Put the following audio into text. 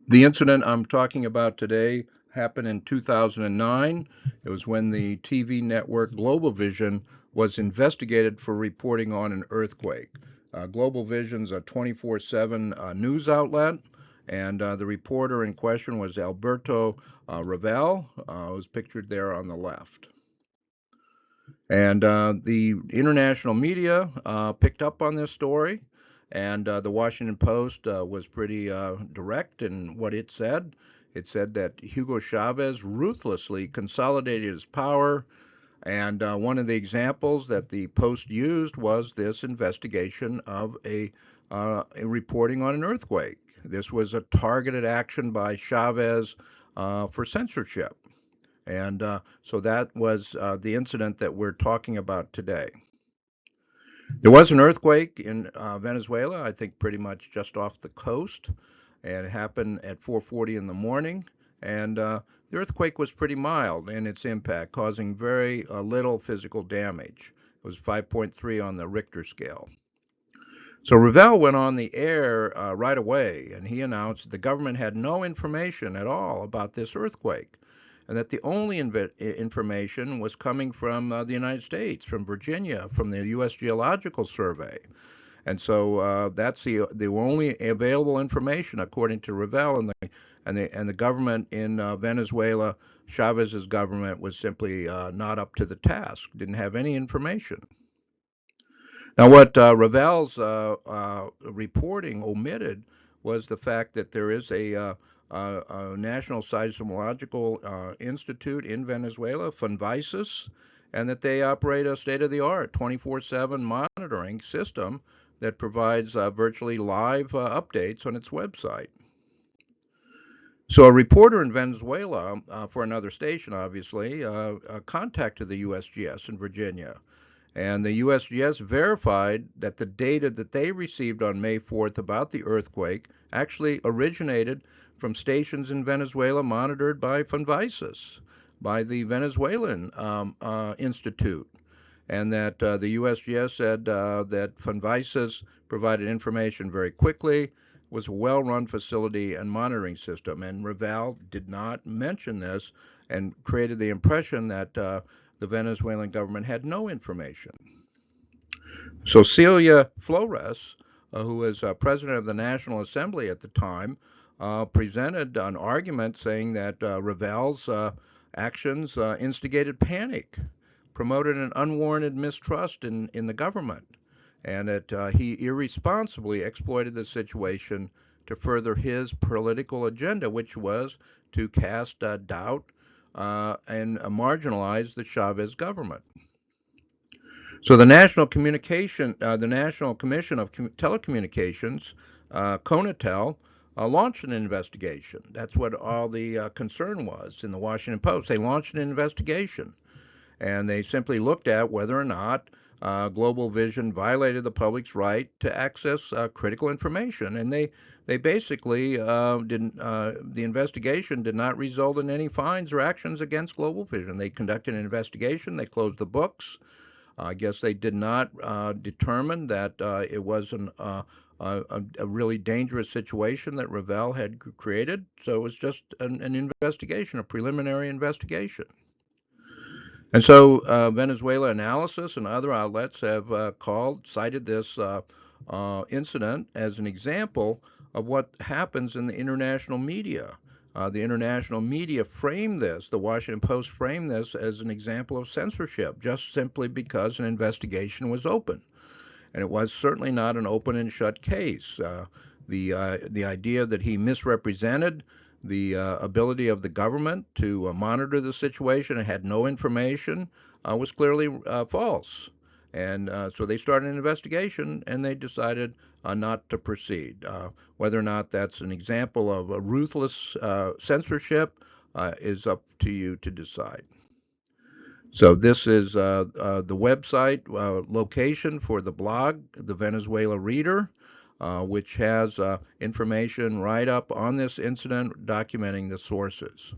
The incident I'm talking about today happened in 2009. It was when the TV network Globovision was investigated for reporting on an earthquake. Globovision's a 24/7 news outlet, and the reporter in question was Alberto Ravel, who's pictured there on the left. And the international media picked up on this story, and the Washington Post was pretty direct in what it said. It said that Hugo Chavez ruthlessly consolidated his power, and one of the examples that the Post used was this investigation of a reporting on an earthquake. This was a targeted action by Chavez for censorship. And so that was the incident that we're talking about today. There was an earthquake in Venezuela, I think pretty much just off the coast, and it happened at 4:40 in the morning. And the earthquake was pretty mild in its impact, causing very little physical damage. It was 5.3 on the Richter scale. So Ravel went on the air right away, and he announced the government had no information at all about this earthquake, and that the only information was coming from the United States, from Virginia, from the U.S. Geological Survey. And so that's the only available information, according to Ravel, and the government in Venezuela, Chavez's government, was simply not up to the task, didn't have any information. Now, what Ravel's reporting omitted was the fact that there is a National Seismological Institute in Venezuela, Funvisis, and that they operate a state-of-the-art 24/7 monitoring system that provides virtually live updates on its website. So a reporter in Venezuela, for another station, obviously, contacted the USGS in Virginia. And the USGS verified that the data that they received on May 4th about the earthquake actually originated from stations in Venezuela monitored by Funvisis, by the Venezuelan Institute, and that the USGS said that Funvisis provided information very quickly, was a well-run facility and monitoring system. And Raval did not mention this and created the impression that the Venezuelan government had no information. So Celia Flores, who was president of the National Assembly at the time, presented an argument saying that Ravel's actions instigated panic, promoted an unwarranted mistrust in the government, and that he irresponsibly exploited the situation to further his political agenda, which was to cast doubt and marginalize the Chavez government. So the National Commission of Telecommunications, CONATEL, launched an investigation. That's what all the concern was in the Washington Post. They launched an investigation, and they simply looked at whether or not Globovision violated the public's right to access critical information. And they basically didn't. The investigation did not result in any fines or actions against Globovision. They conducted an investigation. They closed the books. I guess they did not determine that it was a really dangerous situation that Ravel had created. So it was just an investigation, a preliminary investigation. And so Venezuela Analysis and other outlets have cited this incident as an example of what happens in the international media. The international media framed this, the Washington Post framed this as an example of censorship, just simply because an investigation was open. And it was certainly not an open and shut case. The idea that he misrepresented the ability of the government to monitor the situation and had no information was clearly false. And so they started an investigation and they decided not to proceed. Whether or not that's an example of a ruthless censorship is up to you to decide. So this is the website location for the blog, the Venezuela Reader, which has information right up on this incident documenting the sources.